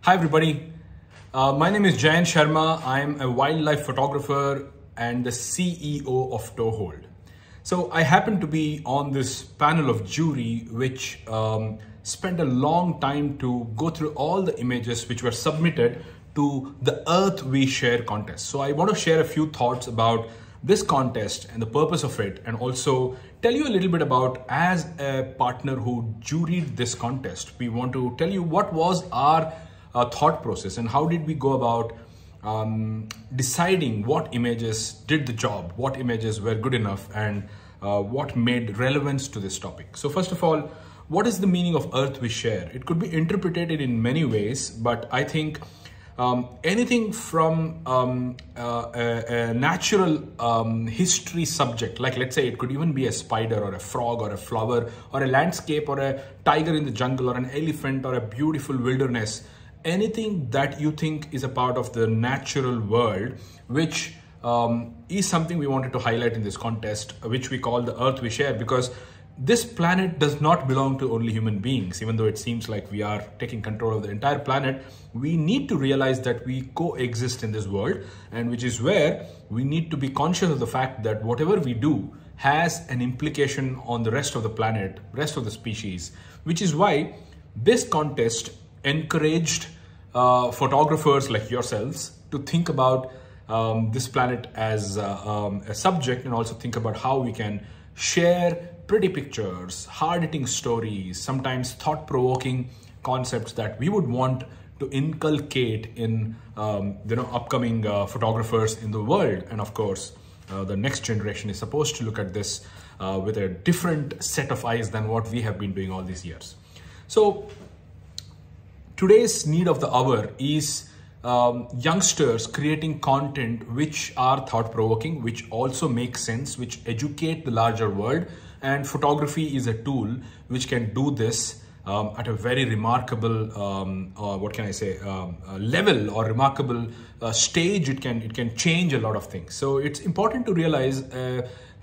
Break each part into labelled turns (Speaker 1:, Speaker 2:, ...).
Speaker 1: Hi everybody, my name is Jayanth Sharma. I'm a wildlife photographer and the CEO of Toehold. So I happen to be on this panel of jury which spent a long time to go through all the images which were submitted to the Earth We Share contest. So I want to share a few thoughts about this contest and the purpose of it, and also tell you a little bit about, as a partner who juried this contest, we want to tell you what was our thought process and how did we go about deciding what images did the job, what images were good enough, and what made relevance to this topic. So first of all, what is the meaning of Earth We Share? It could be interpreted in many ways, but I think anything from a natural history subject, like let's say it could even be a spider or a frog or a flower or a landscape or a tiger in the jungle or an elephant or a beautiful wilderness, anything that you think is a part of the natural world, which is something we wanted to highlight in this contest, which we call the Earth We Share, because this planet does not belong to only human beings. Even though it seems like we are taking control of the entire planet, we need to realize that we coexist in this world, and which is where we need to be conscious of the fact that whatever we do has an implication on the rest of the planet, rest of the species, which is why this contest encouraged photographers like yourselves to think about this planet as a subject, and also think about how we can share pretty pictures, hard-hitting stories, sometimes thought-provoking concepts that we would want to inculcate in upcoming photographers in the world. And of course, the next generation is supposed to look at this with a different set of eyes than what we have been doing all these years. So today's need of the hour is youngsters creating content which are thought-provoking, which also make sense, which educate the larger world. And photography is a tool which can do this at a very remarkable, level or remarkable stage. It can change a lot of things. So it's important to realize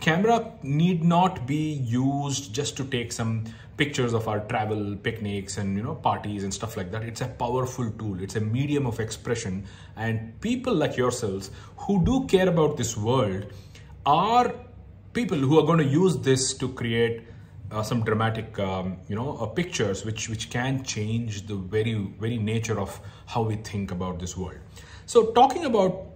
Speaker 1: camera need not be used just to take some pictures of our travel, picnics, and parties and stuff like that. It's a powerful tool. It's a medium of expression, and people like yourselves who do care about this world are people who are going to use this to create some dramatic, pictures which can change the very nature of how we think about this world. So talking about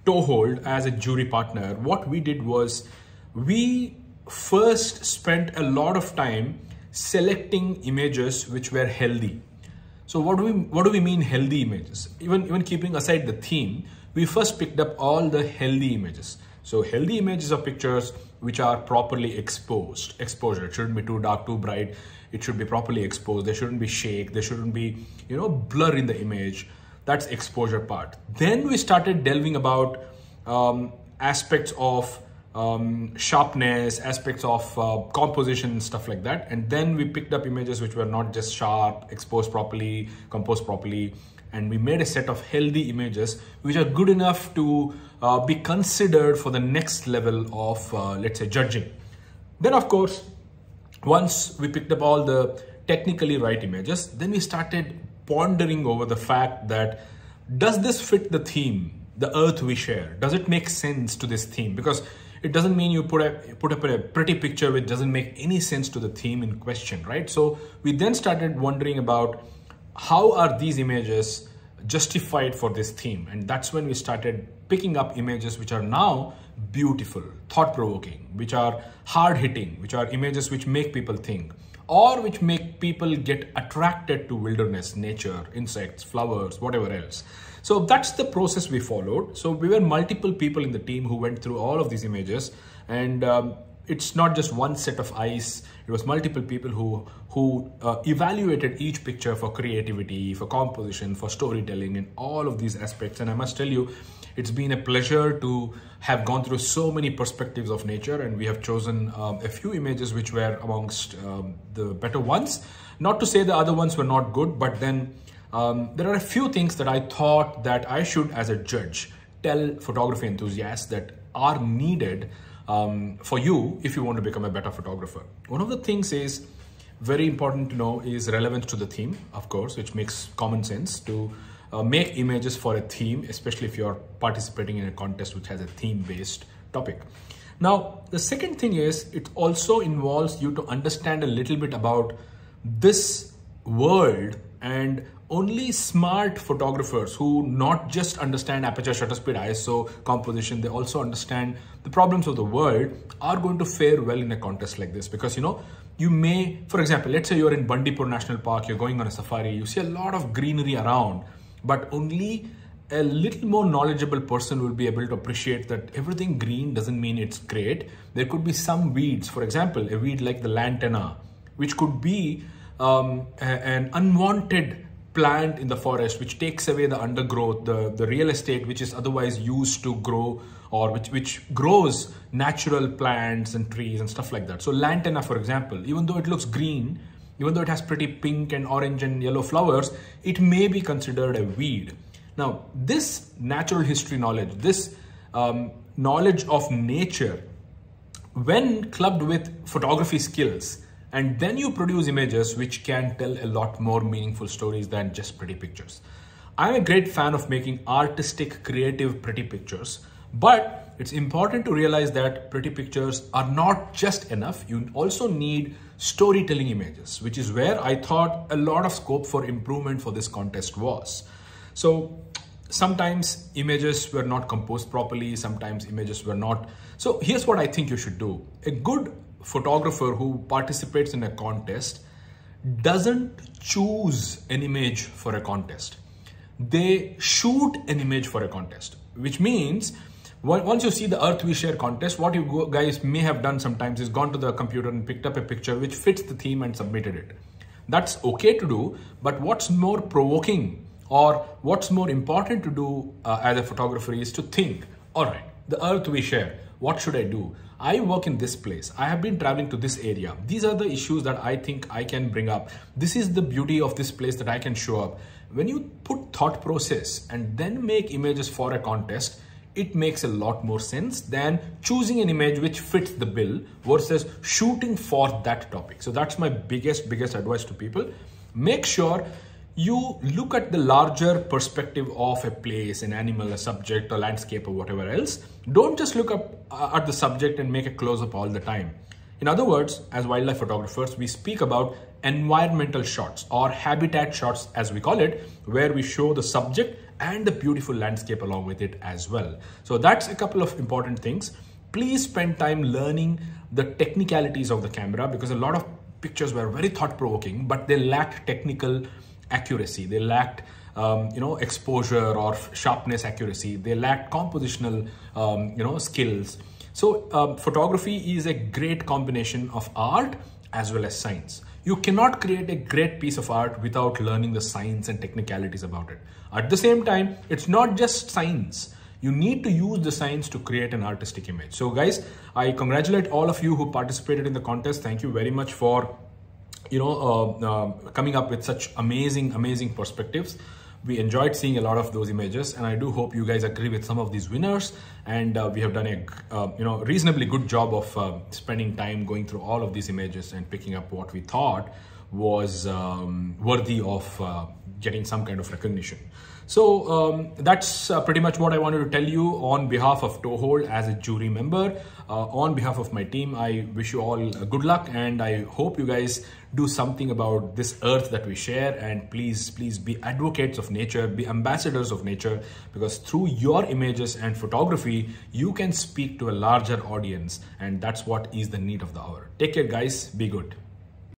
Speaker 1: Toehold as a jury partner, what we did was we first spent a lot of time selecting images which were healthy. So what do we mean healthy images? Even keeping aside the theme, we first picked up all the healthy images. So healthy images are pictures which are properly exposed. Exposure, it shouldn't be too dark, too bright. It should be properly exposed. There shouldn't be shake. There shouldn't be, blur in the image. That's exposure part. Then we started delving about aspects of sharpness, aspects of composition and stuff like that. And then we picked up images which were not just sharp, exposed properly, composed properly. And we made a set of healthy images which are good enough to be considered for the next level of, let's say, judging. Then, of course, once we picked up all the technically right images, then we started pondering over the fact that, does this fit the theme, the Earth We Share? Does it make sense to this theme? Because it doesn't mean you put up a pretty picture which doesn't make any sense to the theme in question, right? So we then started wondering about, how are these images justified for this theme? And that's when we started picking up images which are now beautiful, thought-provoking, which are hard-hitting, which are images which make people think, or which make people get attracted to wilderness, nature, insects, flowers, whatever else. So that's the process we followed. So we were multiple people in the team who went through all of these images, and it's not just one set of eyes. It was multiple people who evaluated each picture for creativity, for composition, for storytelling, and all of these aspects. And I must tell you, it's been a pleasure to have gone through so many perspectives of nature, and we have chosen a few images which were amongst the better ones. Not to say the other ones were not good, but then there are a few things that I thought that I should, as a judge, tell photography enthusiasts that are needed for you if you want to become a better photographer. One of the things is very important to know is relevance to the theme, of course, which makes common sense to make images for a theme, especially if you're participating in a contest which has a theme-based topic. Now, the second thing is it also involves you to understand a little bit about this world, and only smart photographers who not just understand aperture, shutter speed, ISO, composition, they also understand the problems of the world are going to fare well in a contest like this. Because, you know, you may, for example, let's say you're in Bandipur National Park, you're going on a safari, you see a lot of greenery around, but only a little more knowledgeable person will be able to appreciate that everything green doesn't mean it's great. There could be some weeds, for example, a weed like the lantana, which could be an unwanted plant in the forest, which takes away the undergrowth, the real estate which is otherwise used to grow, or which grows natural plants and trees and stuff like that. So lantana, for example, even though it looks green, even though it has pretty pink and orange and yellow flowers, it may be considered a weed. Now, this natural history knowledge, this knowledge of nature, when clubbed with photography skills, and then you produce images which can tell a lot more meaningful stories than just pretty pictures. I'm a great fan of making artistic, creative, pretty pictures, but it's important to realize that pretty pictures are not just enough. You also need storytelling images, which is where I thought a lot of scope for improvement for this contest was. So sometimes images were not composed properly, sometimes images were not. So here's what I think you should do. A good photographer who participates in a contest doesn't choose an image for a contest. They shoot an image for a contest, which means once you see the Earth We Share contest, what you guys may have done sometimes is gone to the computer and picked up a picture which fits the theme and submitted it. That's okay to do, but what's more provoking or what's more important to do as a photographer is to think, all right, the Earth We Share, what should I do? I work in this place. I have been traveling to this area. These are the issues that I think I can bring up. This is the beauty of this place that I can show up. When you put thought process and then make images for a contest, it makes a lot more sense than choosing an image which fits the bill versus shooting for that topic. So that's my biggest advice to people. Make sure you look at the larger perspective of a place, an animal, a subject, a landscape, or whatever else. Don't just look up at the subject and make a close-up all the time. In other words, as wildlife photographers, we speak about environmental shots or habitat shots, as we call it, where we show the subject and the beautiful landscape along with it as well. So that's a couple of important things. Please spend time learning the technicalities of the camera, because a lot of pictures were very thought-provoking, but they lacked technical accuracy. They lacked exposure or sharpness accuracy. They lacked compositional skills. So photography is a great combination of art as well as science. You cannot create a great piece of art without learning the science and technicalities about it. At the same time, it's not just science. You need to use the science to create an artistic image. So guys, I congratulate all of you who participated in the contest. Thank you very much for coming up with such amazing perspectives. We enjoyed seeing a lot of those images, and I do hope you guys agree with some of these winners. And we have done a reasonably good job of spending time going through all of these images and picking up what we thought was worthy of getting some kind of recognition. So that's pretty much what I wanted to tell you on behalf of Toehold as a jury member. On behalf of my team, I wish you all good luck, and I hope you guys do something about this earth that we share. And please be advocates of nature, be ambassadors of nature, because through your images and photography, you can speak to a larger audience, and that's what is the need of the hour. Take care guys, be good.